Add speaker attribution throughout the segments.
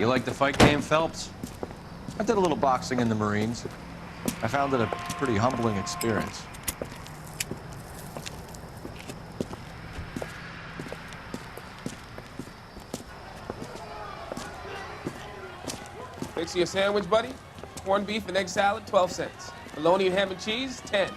Speaker 1: You like the fight game, Phelps?
Speaker 2: I did a little boxing in the Marines. I found it a pretty humbling experience.
Speaker 3: Fix you a sandwich, buddy? Corned beef and egg salad, 12 cents. Bologna and ham and cheese, 10.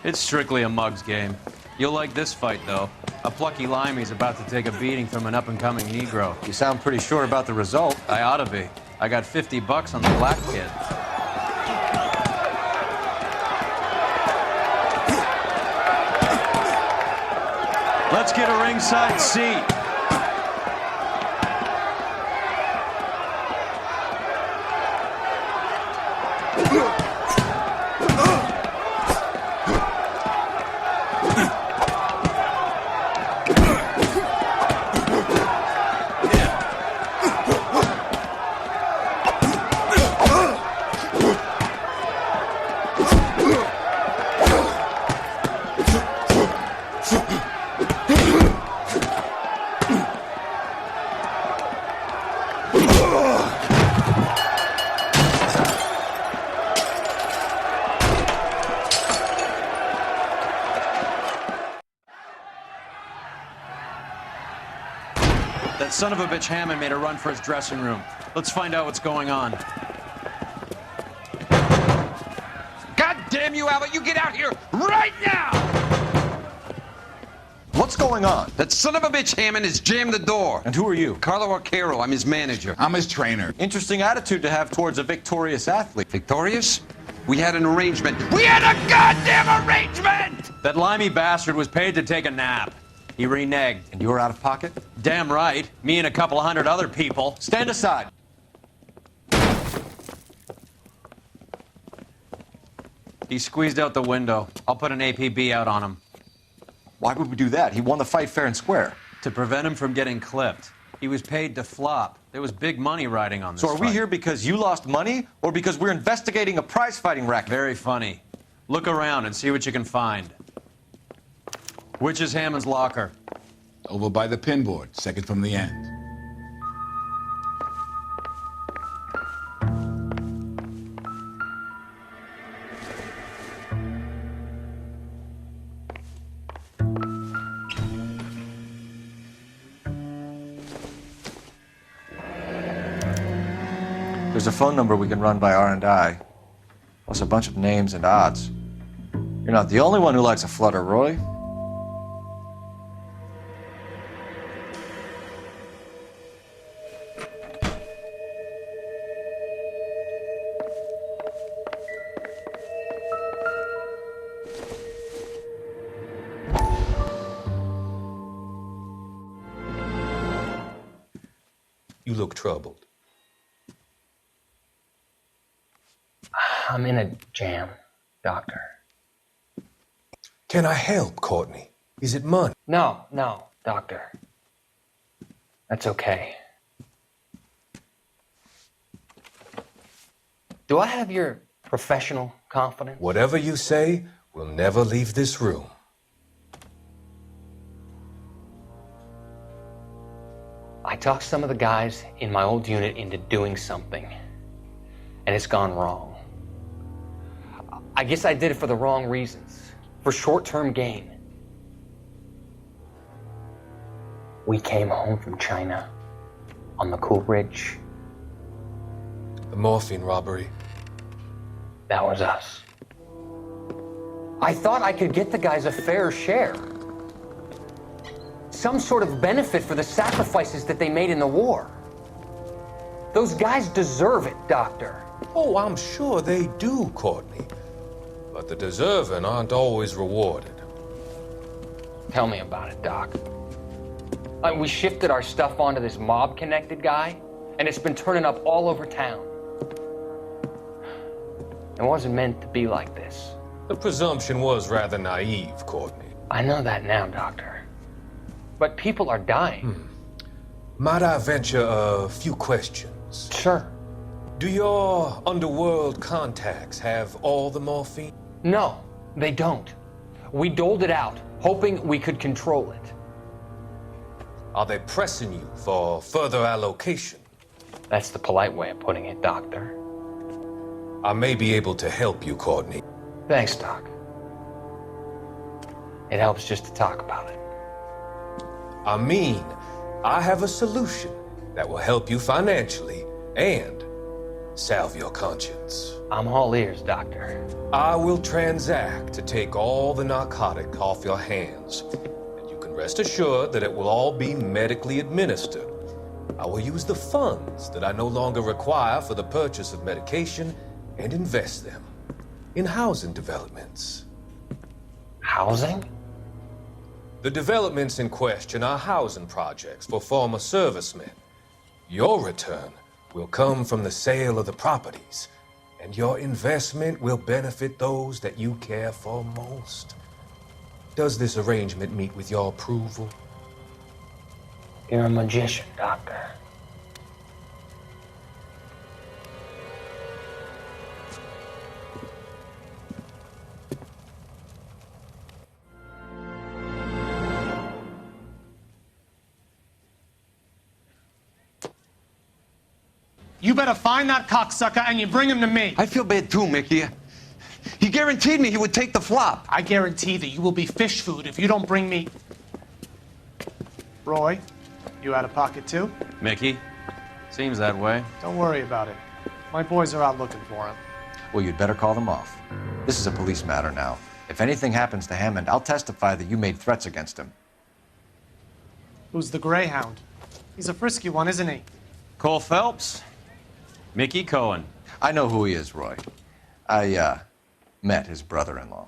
Speaker 1: It's strictly a mug's game. You'll like this fight, though. A plucky limey's about to take a beating from an up-and-coming Negro.
Speaker 2: You sound pretty sure about the result.
Speaker 1: I ought to be. I got $50 on the black kid. Let's get a ringside seat. That son of a bitch Hammond made a run for his dressing room. Let's find out what's going on.
Speaker 4: God damn you, Albert! You get out here right now!
Speaker 2: What's going on?
Speaker 4: That son of a bitch Hammond has jammed the door.
Speaker 2: And who are you?
Speaker 4: Carlo Arquero. I'm his manager.
Speaker 5: I'm his trainer.
Speaker 2: Interesting attitude to have towards a victorious athlete.
Speaker 4: Victorious? We had an arrangement. We had a goddamn arrangement!
Speaker 1: That limey bastard was paid to take a nap. He reneged.
Speaker 2: And you were out of pocket?
Speaker 1: Damn right. Me and a couple of hundred other people.
Speaker 2: Stand aside.
Speaker 1: He squeezed out the window. I'll put an APB out on him.
Speaker 2: Why would we do that? He won the fight fair and square.
Speaker 1: To prevent him from getting clipped. He was paid to flop. There was big money riding on this
Speaker 2: So are we
Speaker 1: fight.
Speaker 2: here because you lost money or because we're investigating a prize-fighting racket?
Speaker 1: Very funny. Look around and see what you can find. Which is Hammond's locker?
Speaker 5: Over by the pinboard, second from the end.
Speaker 2: There's a phone number we can run by R&I, plus a bunch of names and odds. You're not the only one who likes a flutter, Roy.
Speaker 6: You look troubled.
Speaker 7: I'm in a jam, Doctor.
Speaker 6: Can I help, Courtney? Is it money?
Speaker 7: No, Doctor. That's okay. Do I have your professional confidence?
Speaker 6: Whatever you say, we'll never leave this room.
Speaker 7: I talked some of the guys in my old unit into doing something, and it's gone wrong. I guess I did it for the wrong reasons, for short-term gain. We came home from China on the Cool Ridge.
Speaker 6: The morphine robbery.
Speaker 7: That was us. I thought I could get the guys a fair share. Some sort of benefit for the sacrifices that they made in the war. Those guys deserve it, Doctor.
Speaker 6: Oh, I'm sure they do, Courtney. But the deserving aren't always rewarded.
Speaker 7: Tell me about it, Doc. We shifted our stuff onto this mob-connected guy, and it's been turning up all over town. It wasn't meant to be like this.
Speaker 6: The presumption was rather naive, Courtney.
Speaker 7: I know that now, Doctor. But people are dying.
Speaker 6: Might I venture a few questions?
Speaker 7: Sure.
Speaker 6: Do your underworld contacts have all the morphine?
Speaker 7: No, they don't. We doled it out, hoping we could control it.
Speaker 6: Are they pressing you for further allocation?
Speaker 7: That's the polite way of putting it, Doctor.
Speaker 6: I may be able to help you, Courtney.
Speaker 7: Thanks, Doc. It helps just to talk about it.
Speaker 6: I mean, I have a solution that will help you financially and salve your conscience.
Speaker 7: I'm all ears, Doctor.
Speaker 6: I will transact to take all the narcotic off your hands, and you can rest assured that it will all be medically administered. I will use the funds that I no longer require for the purchase of medication and invest them in housing developments.
Speaker 7: Housing?
Speaker 6: The developments in question are housing projects for former servicemen. Your return will come from the sale of the properties, and your investment will benefit those that you care for most. Does this arrangement meet with your approval?
Speaker 7: You're a magician, Doctor.
Speaker 8: You better find that cocksucker and you bring him to me.
Speaker 4: I feel bad too, Mickey. He guaranteed me he would take the flop.
Speaker 8: I guarantee that you will be fish food if you don't bring me... Roy, you out of pocket too?
Speaker 1: Mickey? Seems that way.
Speaker 8: Don't worry about it. My boys are out looking for him.
Speaker 2: Well, you'd better call them off. This is a police matter now. If anything happens to Hammond, I'll testify that you made threats against him.
Speaker 8: Who's the Greyhound? He's a frisky one, isn't he?
Speaker 1: Cole Phelps? Mickey Cohen.
Speaker 2: I know who he is, Roy. I, met his brother-in-law.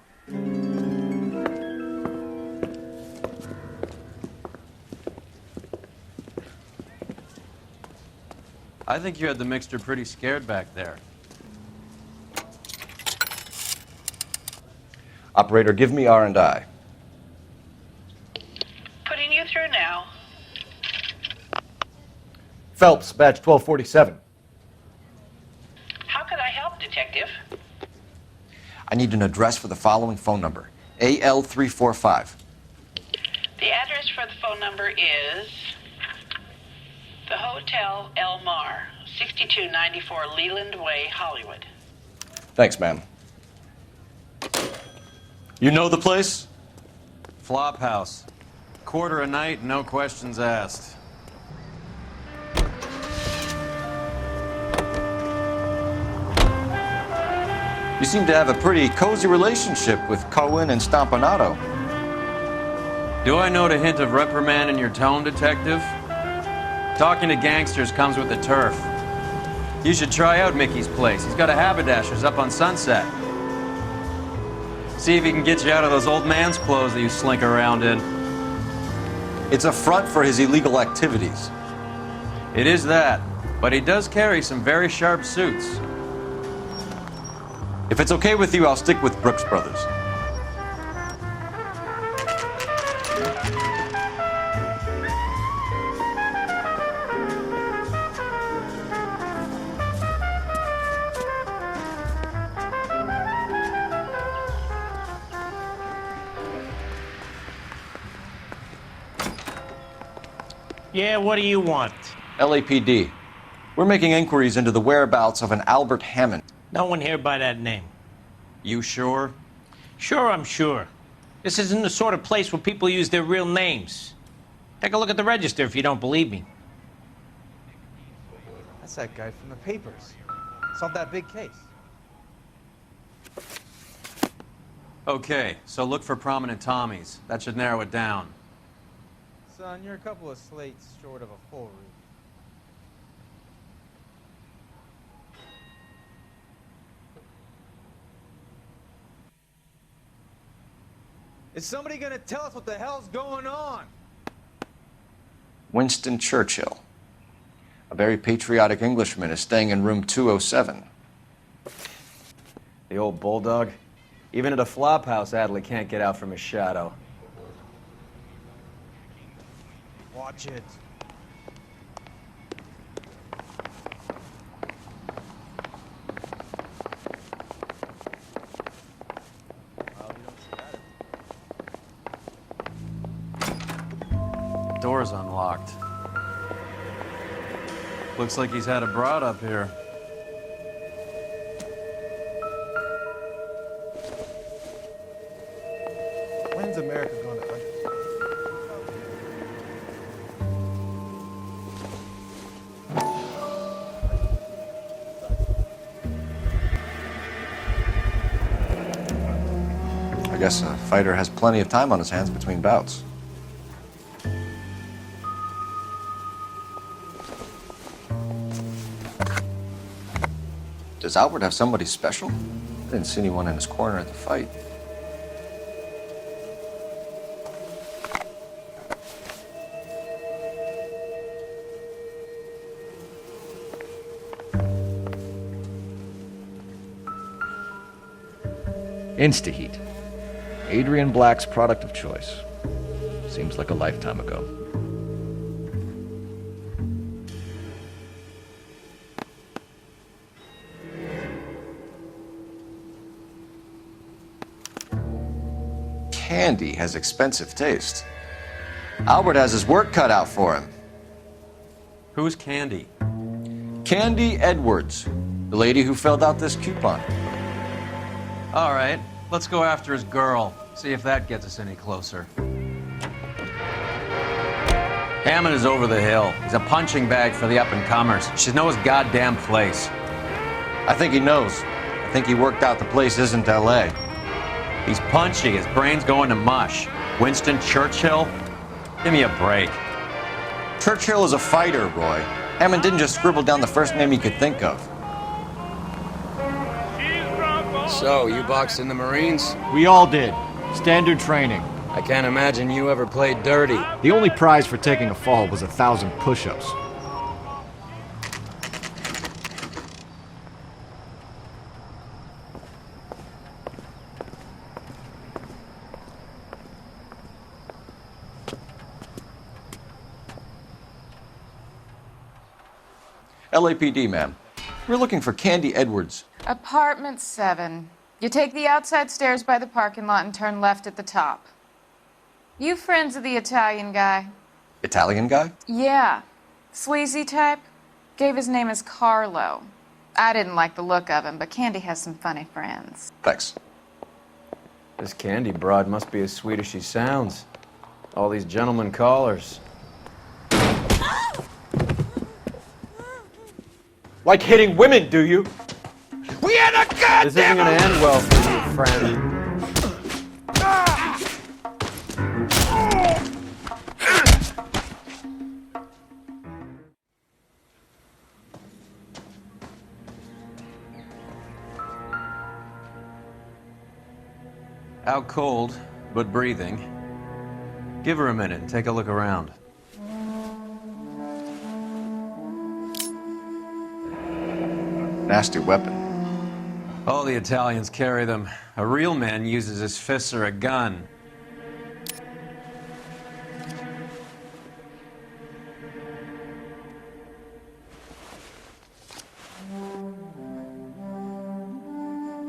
Speaker 1: I think you had the mixture pretty scared back there.
Speaker 2: Operator, give me R&I.
Speaker 9: Putting you through now.
Speaker 2: Phelps, badge 1247.
Speaker 9: How could I help, Detective?
Speaker 2: I need an address for the following phone number. AL345.
Speaker 9: The address for the phone number is the Hotel El Mar, 6294 Leland Way, Hollywood.
Speaker 2: Thanks, ma'am. You know the place?
Speaker 1: Flop house. Quarter a night, no questions asked.
Speaker 2: You seem to have a pretty cozy relationship with Cohen and Stompanato.
Speaker 1: Do I note a hint of reprimand in your tone, Detective? Talking to gangsters comes with the turf. You should try out Mickey's place. He's got a haberdasher's up on Sunset. See if he can get you out of those old man's clothes that you slink around in.
Speaker 2: It's a front for his illegal activities.
Speaker 1: It is that, but he does carry some very sharp suits.
Speaker 2: If it's okay with you, I'll stick with Brooks Brothers.
Speaker 8: Yeah, what do you want?
Speaker 2: LAPD. We're making inquiries into the whereabouts of an Albert Hammond.
Speaker 8: No one here by that name.
Speaker 1: You sure?
Speaker 8: Sure, I'm sure. This isn't the sort of place where people use their real names. Take a look at the register if you don't believe me.
Speaker 10: That's that guy from the papers. Solved that big case.
Speaker 1: Okay, so look for prominent Tommies. That should narrow it down.
Speaker 10: Son, you're a couple of slates short of a full roof. Is somebody gonna tell us what the hell's going on?
Speaker 2: Winston Churchill. A very patriotic Englishman is staying in room 207.
Speaker 11: The old bulldog. Even at a flop house, Adley can't get out from his shadow.
Speaker 10: Watch it.
Speaker 1: door's unlocked. Looks like he's had a broad up here.
Speaker 10: When's America going to understand?
Speaker 2: I guess a fighter has plenty of time on his hands between bouts. Does Albert have somebody special? I didn't see anyone in his corner at the fight. Instaheat. Adrian Black's product of choice. Seems like a lifetime ago. Candy has expensive taste. Albert has his work cut out for him.
Speaker 1: Who's Candy?
Speaker 2: Candy Edwards, the lady who filled out this coupon.
Speaker 1: All right, let's go after his girl. See if that gets us any closer. Hammond is over the hill. He's a punching bag for the up-and-comers. He should know his goddamn place.
Speaker 2: I think he knows. I think he worked out the place isn't L.A.
Speaker 1: He's punchy. His brain's going to mush. Winston Churchill? Give me a break.
Speaker 2: Churchill is a fighter, Roy. Hammond didn't just scribble down the first name he could think of.
Speaker 11: So, you boxed in the Marines?
Speaker 10: We all did. Standard training.
Speaker 11: I can't imagine you ever played dirty.
Speaker 10: The only prize for taking a fall was 1,000 push-ups.
Speaker 2: LAPD, ma'am. We're looking for Candy Edwards.
Speaker 12: Apartment 7. You take the outside stairs by the parking lot and turn left at the top. You friends of the Italian guy?
Speaker 2: Italian guy?
Speaker 12: Yeah. Sleazy type. Gave his name as Carlo. I didn't like the look of him, but Candy has some funny friends.
Speaker 2: Thanks.
Speaker 11: This Candy broad must be as sweet as she sounds. All these gentlemen callers.
Speaker 10: Like hitting women, do you?
Speaker 4: We had a goddamn...
Speaker 11: This isn't gonna end well for you, friend.
Speaker 1: Out cold, but breathing. Give her a minute and take a look around.
Speaker 2: Nasty weapon.
Speaker 1: All the Italians carry them. A real man uses his fists or a gun.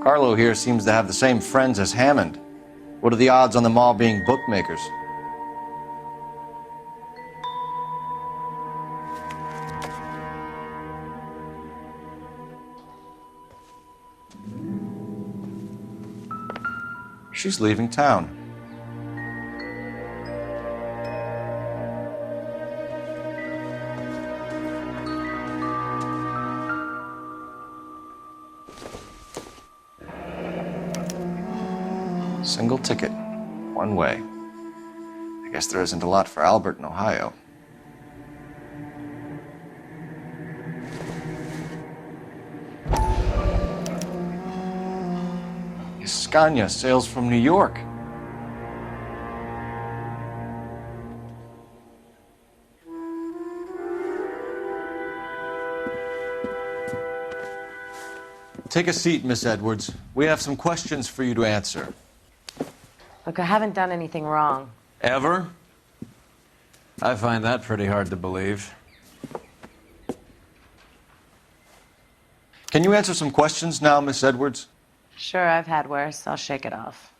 Speaker 2: Carlo here seems to have the same friends as Hammond. What are the odds on them all being bookmakers? She's leaving town. Single ticket, one way. I guess there isn't a lot for Albert in Ohio. Scania sails from New York. Take a seat, Miss Edwards. We have some questions for you to answer.
Speaker 13: Look, I haven't done anything wrong.
Speaker 1: Ever? I find that pretty hard to believe.
Speaker 2: Can you answer some questions now, Miss Edwards?
Speaker 13: Sure, I've had worse. I'll shake it off.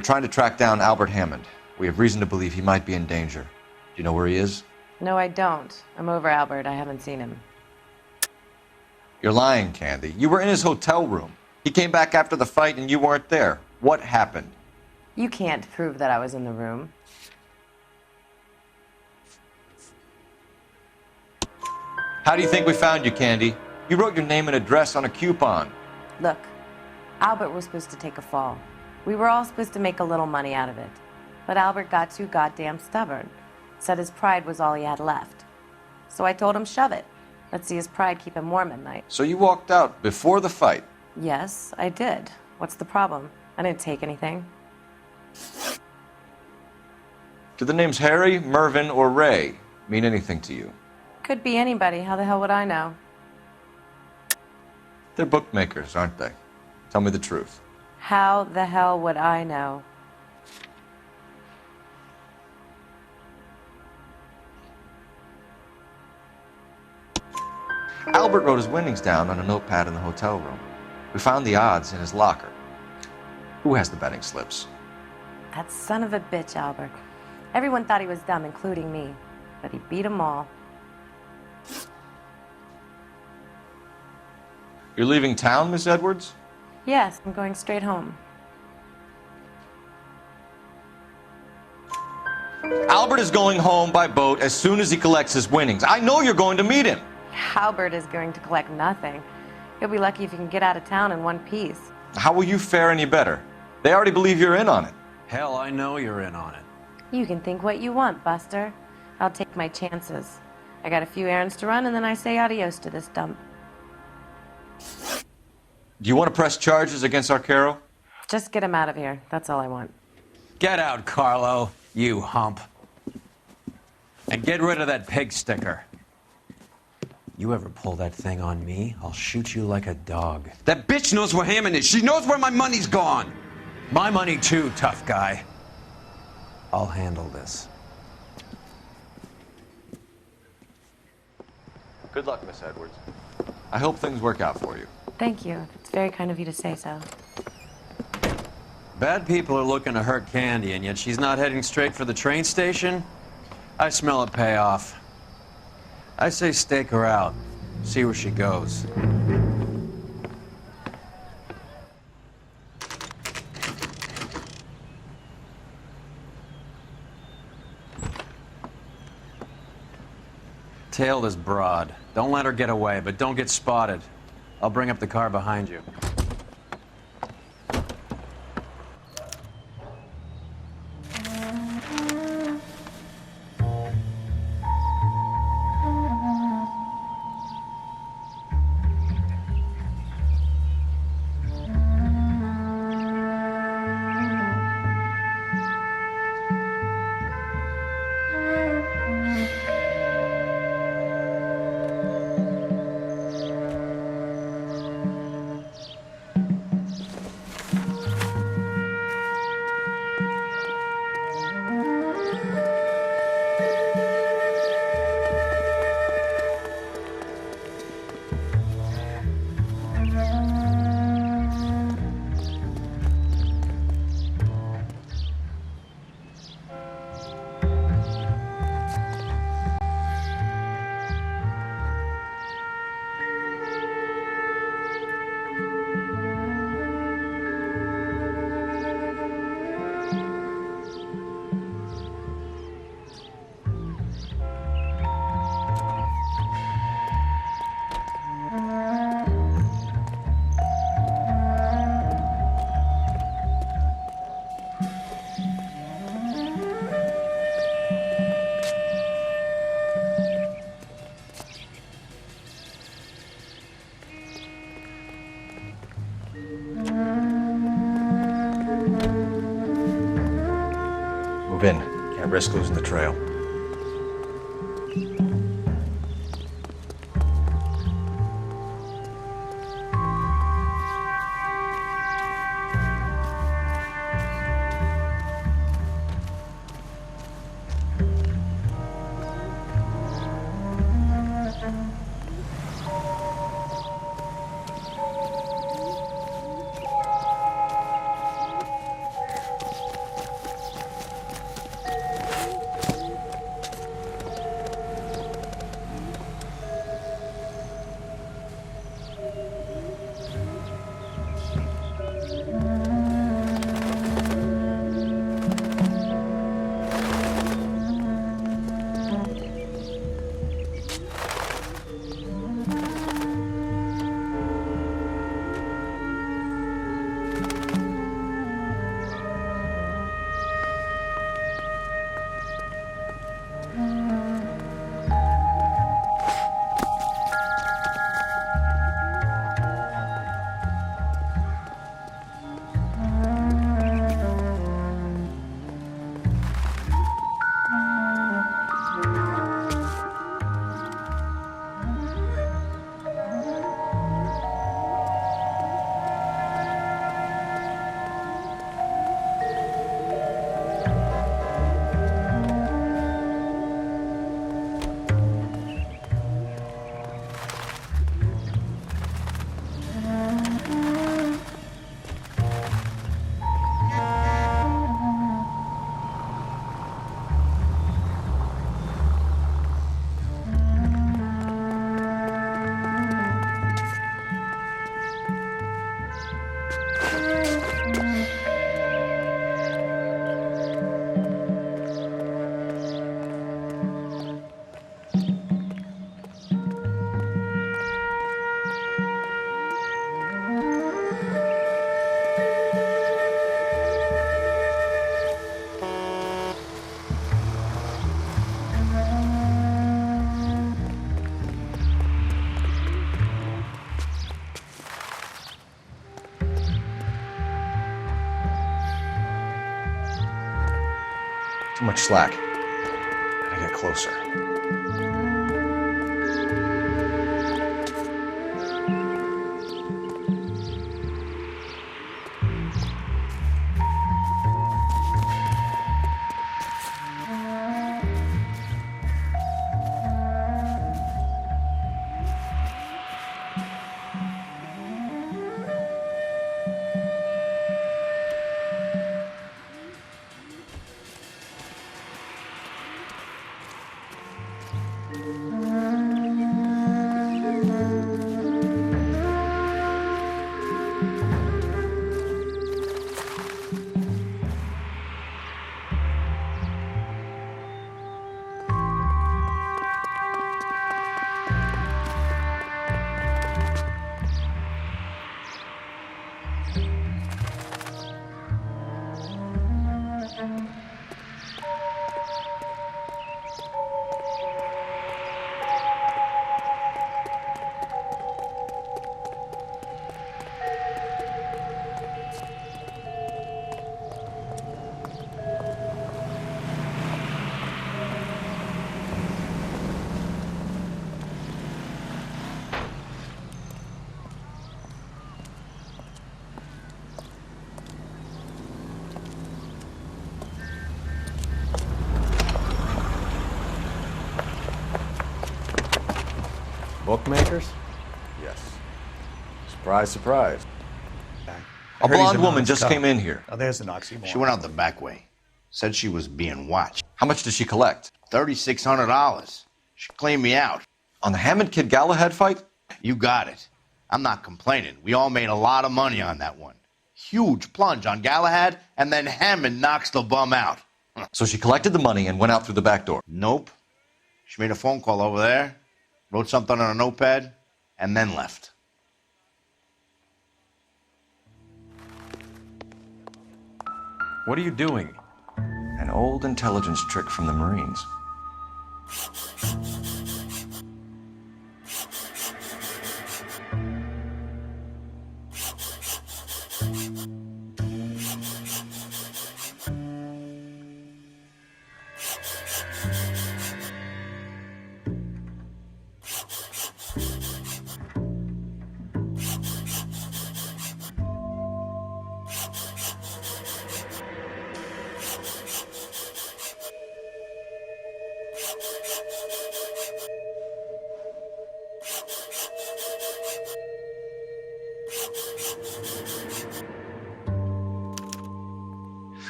Speaker 2: We're trying to track down Albert Hammond. We have reason to believe he might be in danger. Do you know where he is?
Speaker 13: No, I don't. I'm over Albert. I haven't seen him.
Speaker 2: You're lying, Candy. You were in his hotel room. He came back after the fight and you weren't there. What happened?
Speaker 13: You can't prove that I was in the room.
Speaker 2: How do you think we found you, Candy? You wrote your name and address on a coupon.
Speaker 13: Look, Albert was supposed to take a fall. We were all supposed to make a little money out of it. But Albert got too goddamn stubborn. Said his pride was all he had left. So I told him, shove it. Let's see his pride keep him warm at night.
Speaker 2: So you walked out before the fight?
Speaker 13: Yes, I did. What's the problem? I didn't take anything.
Speaker 2: Do the names Harry, Mervyn, or Ray mean anything to you?
Speaker 13: Could be anybody. How the hell would I know?
Speaker 2: They're bookmakers, aren't they? Tell me the truth.
Speaker 13: How the hell would I know?
Speaker 2: Albert wrote his winnings down on a notepad in the hotel room. We found the odds in his locker. Who has the betting slips?
Speaker 13: That son of a bitch, Albert. Everyone thought he was dumb, including me. But he beat them all.
Speaker 2: You're leaving town, Miss Edwards?
Speaker 13: Yes, I'm going straight home.
Speaker 2: Albert is going home by boat as soon as he collects his winnings. I know you're going to meet him.
Speaker 13: Albert is going to collect nothing. He'll be lucky if he can get out of town in one piece.
Speaker 2: How will you fare any better? They already believe you're in on it.
Speaker 1: Hell, I know you're in on it.
Speaker 13: You can think what you want, Buster. I'll take my chances. I got a few errands to run, and then I say adios to this dump.
Speaker 2: Do you want to press charges against Arquero?
Speaker 13: Just get him out of here. That's all I want.
Speaker 1: Get out, Carlo, you hump. And get rid of that pig sticker. You ever pull that thing on me, I'll shoot you like a dog.
Speaker 4: That bitch knows where Hammond is. She knows where my money's gone.
Speaker 1: My money too, tough guy. I'll handle this.
Speaker 2: Good luck, Miss Edwards. I hope things work out for you.
Speaker 13: Thank you. It's very kind of you to say so.
Speaker 1: Bad people are looking to hurt Candy, and yet she's not heading straight for the train station? I smell a payoff. I say stake her out. See where she goes. Tail this broad. Don't let her get away, but don't get spotted. I'll bring up the car behind you.
Speaker 2: Move in. Can't risk losing the trail. Too much slack. Gotta get closer.
Speaker 11: Bookmakers?
Speaker 2: Yes. Surprise, surprise.
Speaker 14: I
Speaker 2: A
Speaker 14: heard he's
Speaker 2: blonde
Speaker 14: an
Speaker 2: woman
Speaker 14: honest
Speaker 2: just
Speaker 14: cop.
Speaker 2: came in here.
Speaker 14: Oh, there's an oxymoron.
Speaker 15: She went out the back way. Said she was being watched.
Speaker 2: How much did she collect?
Speaker 15: $3,600. She cleaned me out.
Speaker 2: On the Hammond Kid Galahad fight?
Speaker 15: You got it. I'm not complaining. We all made a lot of money on that one. Huge plunge on Galahad, and then Hammond knocks the bum out.
Speaker 2: So she collected the money and went out through the back door.
Speaker 15: Nope. She made a phone call over there, wrote something on a notepad, and then left.
Speaker 1: What are you doing?
Speaker 2: An old intelligence trick from the Marines.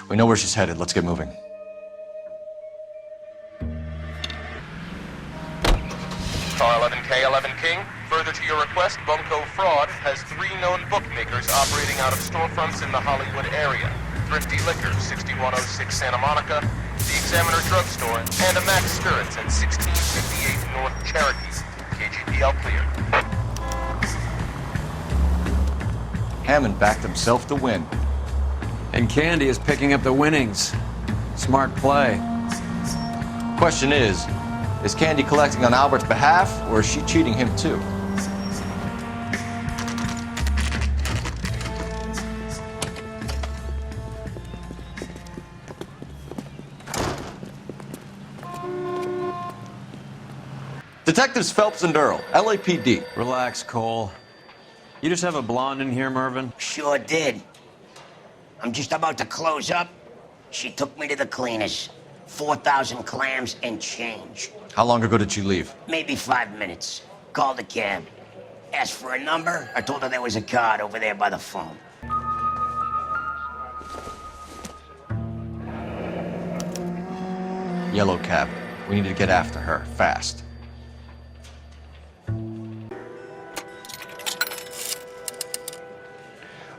Speaker 2: We know where she's headed. Let's get moving.
Speaker 16: Car 11K, 11 King. Further to your request, Bunko Fraud has 3 known bookmakers operating out of storefronts in the Hollywood area. Thrifty Liquor, 6106 Santa Monica, the Examiner Drugstore, and a Max Spirits at 1658 North Cherokee. KGPL clear.
Speaker 2: Hammond backed himself to win.
Speaker 1: And Candy is picking up the winnings. Smart play.
Speaker 2: Question is Candy collecting on Albert's behalf, or is she cheating him too? Detectives Phelps and Earl, LAPD.
Speaker 1: Relax, Cole. You just have a blonde in here, Mervyn?
Speaker 17: Sure did. I'm just about to close up. She took me to the cleaners. 4,000 clams and change.
Speaker 2: How long ago did she leave?
Speaker 17: Maybe 5 minutes. Called a cab. Asked for a number. I told her there was a card over there by the phone.
Speaker 2: Yellow cab. We need to get after her, fast.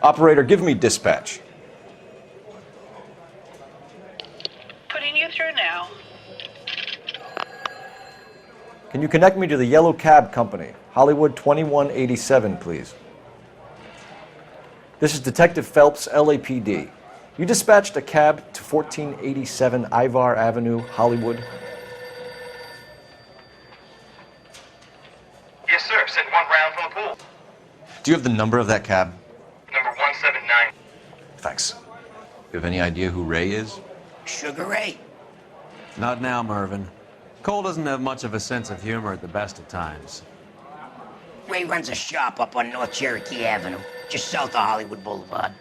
Speaker 2: Operator, give me dispatch.
Speaker 9: Putting you through now.
Speaker 2: Can you connect me to the Yellow Cab Company, Hollywood 2187, please? This is Detective Phelps, LAPD. You dispatched a cab to 1487 Ivar Avenue, Hollywood.
Speaker 16: Yes, sir. Sent 1 round from the pool.
Speaker 2: Do you have the number of that cab?
Speaker 16: Number 179.
Speaker 2: Thanks. You have any idea who Ray is?
Speaker 17: Sugar Ray?
Speaker 1: Not now, Mervyn. Cole doesn't have much of a sense of humor at the best of times.
Speaker 17: Ray runs a shop up on North Cherokee Avenue, just south of Hollywood Boulevard.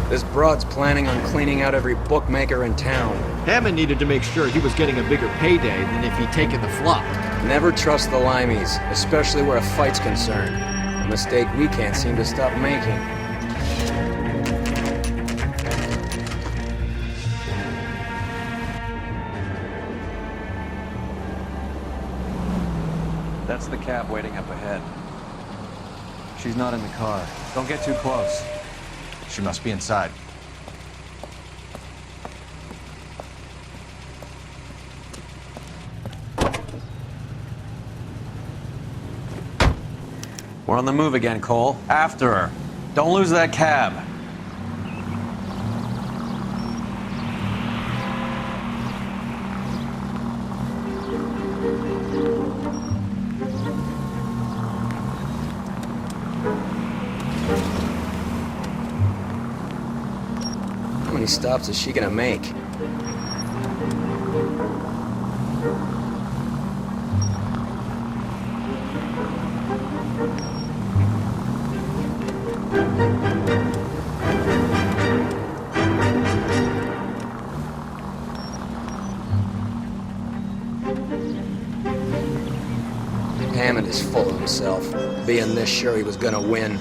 Speaker 11: This broad's planning on cleaning out every bookmaker in town.
Speaker 10: Hammond needed to make sure he was getting a bigger payday than if he'd taken the flop.
Speaker 11: Never trust the limeys, especially where a fight's concerned. A mistake we can't seem to stop making.
Speaker 1: That's the cab waiting up ahead. She's not in the car. Don't get too close.
Speaker 2: She must be inside.
Speaker 1: We're on the move again, Cole. After her. Don't lose that cab.
Speaker 11: How many stops is she gonna make? Hammond is full of himself, being this sure he was gonna win.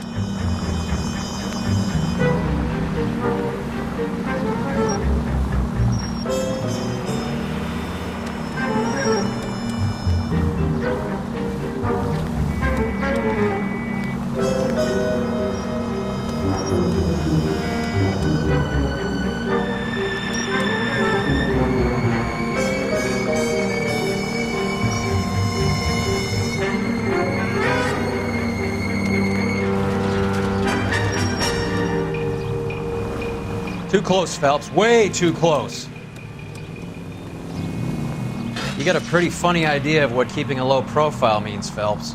Speaker 1: Too close, Phelps. Way too close. You got a pretty funny idea of what keeping a low profile means, Phelps.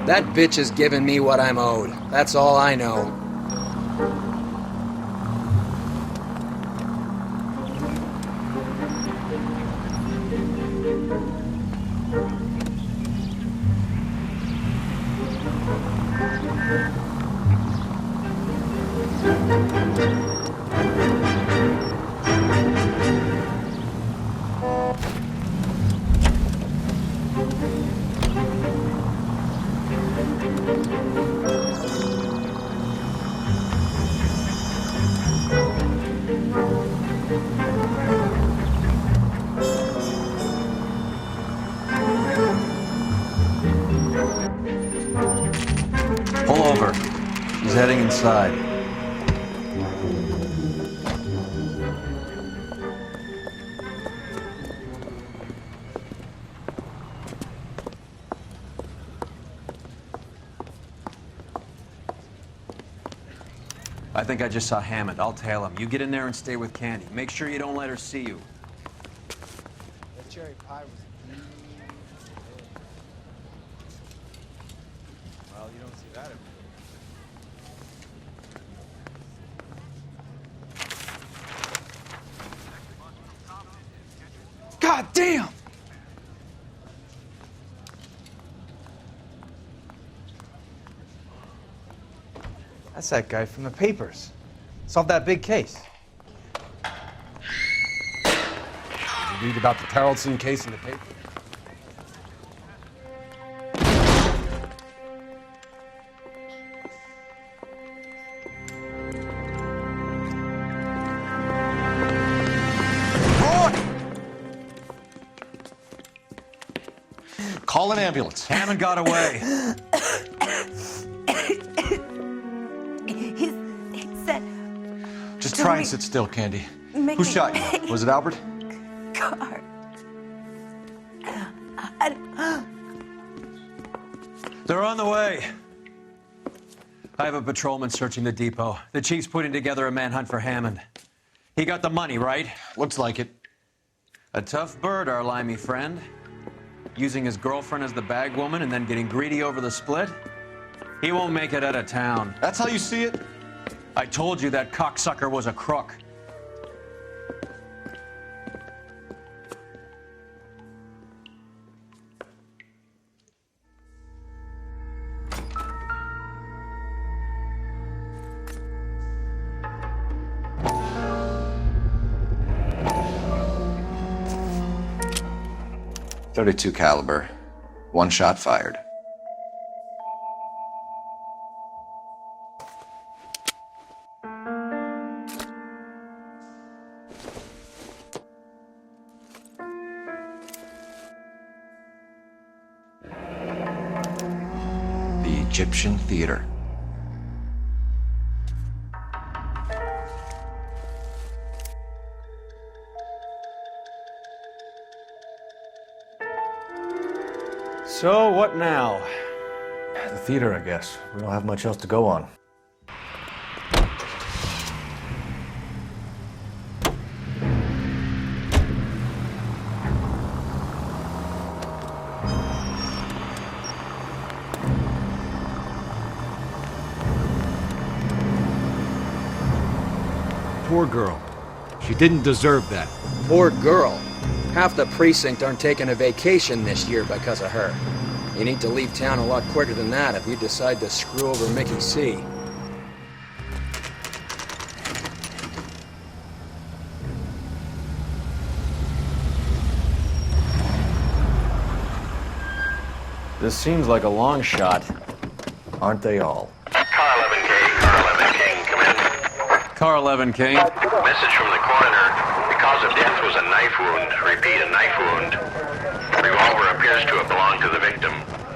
Speaker 11: That bitch is giving me what I'm owed. That's all I know.
Speaker 1: Pull over. She's heading inside. I think I just saw Hammond. I'll tail him. You get in there and stay with Candy. Make sure you don't let her see you.
Speaker 10: That cherry pie was well, you don't see that every day. God damn! That's that guy from the papers. Solved that big case.
Speaker 6: Did you read about the Tarleton case in the paper?
Speaker 2: Call an ambulance.
Speaker 1: Hammond got away.
Speaker 13: He said...
Speaker 2: Just try and sit still, Candy.
Speaker 13: Mickey.
Speaker 2: Who shot you? Was it Albert?
Speaker 13: Car.
Speaker 1: They're on the way. I have a patrolman searching the depot. The chief's putting together a manhunt for Hammond. He got the money, right?
Speaker 2: Looks like it.
Speaker 1: A tough bird, our limey friend. Using his girlfriend as the bag woman and then getting greedy over the split. He won't make it out of town.
Speaker 2: That's how you see it?
Speaker 1: I told you that cocksucker was a crook.
Speaker 2: .32 caliber. One shot fired. The Egyptian Theater.
Speaker 11: So, what now?
Speaker 10: The theater, I guess. We don't have much else to go on.
Speaker 14: Poor girl. She didn't deserve that.
Speaker 11: Poor girl. Half the precinct aren't taking a vacation this year because of her. You need to leave town a lot quicker than that if you decide to screw over Mickey C. This seems like a long shot.
Speaker 10: Aren't they all?
Speaker 16: Car 11K, Car 11 King, come in.
Speaker 1: Car 11 King.
Speaker 16: Message from the coroner. The cause of death was a knife wound. Repeat, a knife wound. Revolver appears to have belonged to the victim.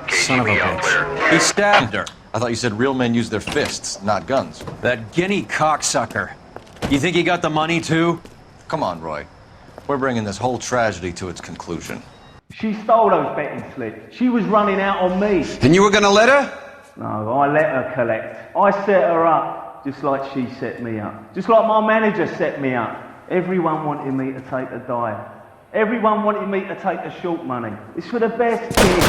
Speaker 1: Son of a
Speaker 16: KGB all clear.
Speaker 1: bitch. He stabbed her.
Speaker 2: I thought you said real men use their fists, not guns.
Speaker 1: That guinea cocksucker. You think he got the money too?
Speaker 2: Come on, Roy. We're bringing this whole tragedy to its conclusion.
Speaker 18: She stole those betting slips. She was running out on me.
Speaker 4: And you were gonna let her?
Speaker 18: No, I let her collect. I set her up, just like she set me up. Just like my manager set me up. Everyone wanted me to take the dive. Everyone wanted me to take the short money. It's for the best kid.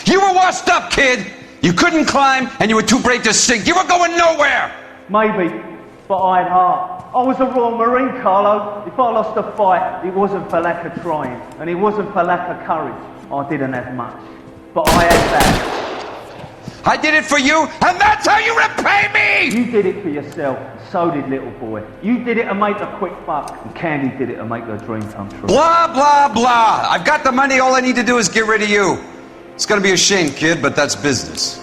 Speaker 4: You were washed up, kid! You couldn't climb, and you were too brave to sink. You were going nowhere!
Speaker 18: Maybe, but I had heart. I was a Royal Marine, Carlo. If I lost a fight, it wasn't for lack of trying, and it wasn't for lack of courage. I didn't have much, but I had that.
Speaker 4: I did it for you, and that's how you repay me!
Speaker 18: You did it for yourself, so did little boy. You did it to make a quick buck, and Candy did it to make her dream come true.
Speaker 4: Blah, blah, blah. I've got the money. All I need to do is get rid of you. It's gonna be a shame, kid, but that's business.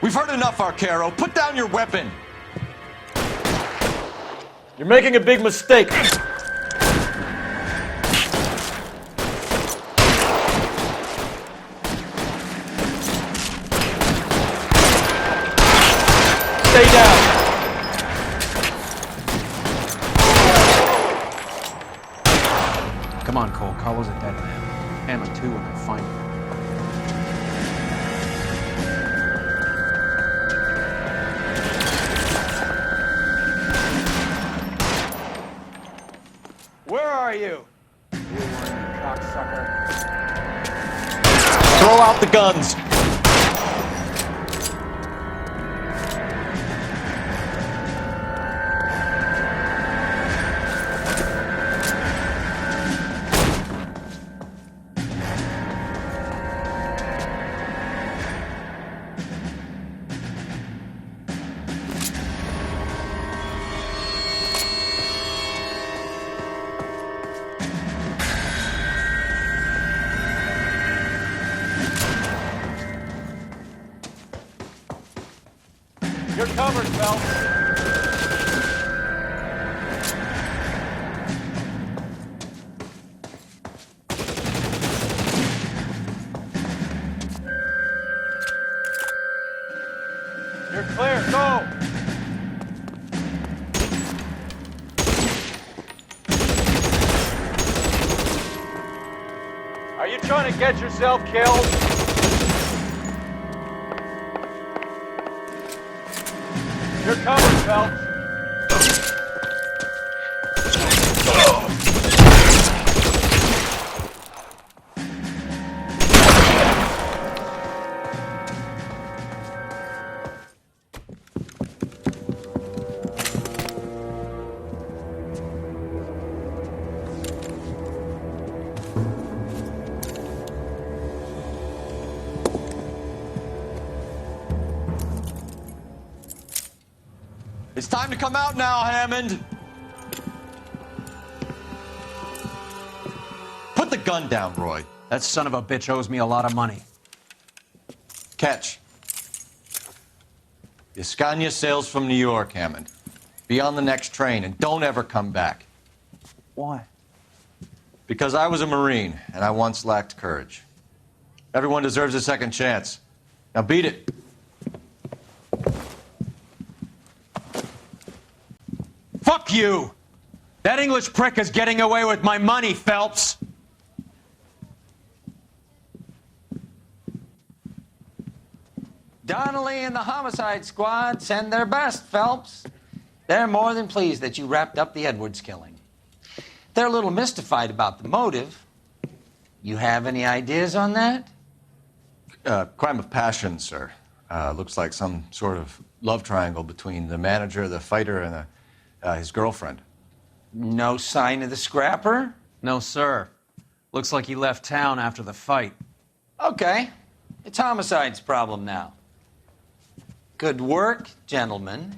Speaker 2: We've heard enough, Arquero. Put down your weapon.
Speaker 10: You're making a big mistake. Stay down.
Speaker 1: Come on, Cole. Carlo's a dead man. Hammond too when I find him.
Speaker 10: Where are you?
Speaker 11: Cocksucker.
Speaker 10: Throw out the guns. You're covered, Phelps. You're You're clear. Go! Are you trying to get yourself killed? You're covered, Phelps.
Speaker 2: It's time to come out now, Hammond. Put the gun down, Roy.
Speaker 1: That son of a bitch owes me a lot of money.
Speaker 2: Catch. The Scania sails from New York, Hammond. Be on the next train and don't ever come back.
Speaker 18: Why?
Speaker 2: Because I was a Marine and I once lacked courage. Everyone deserves a second chance. Now beat it.
Speaker 1: Fuck you! That English prick is getting away with my money, Phelps!
Speaker 19: Donnelly and the homicide squad send their best, Phelps. They're more than pleased that you wrapped up the Edwards killing. They're a little mystified about the motive. You have any ideas on that?
Speaker 2: Crime of passion, sir. Looks like some sort of love triangle between the manager, the fighter, and his girlfriend.
Speaker 19: No sign of the scrapper?
Speaker 1: No, sir. Looks like he left town after the fight.
Speaker 19: Okay. It's homicide's problem now. Good work, gentlemen.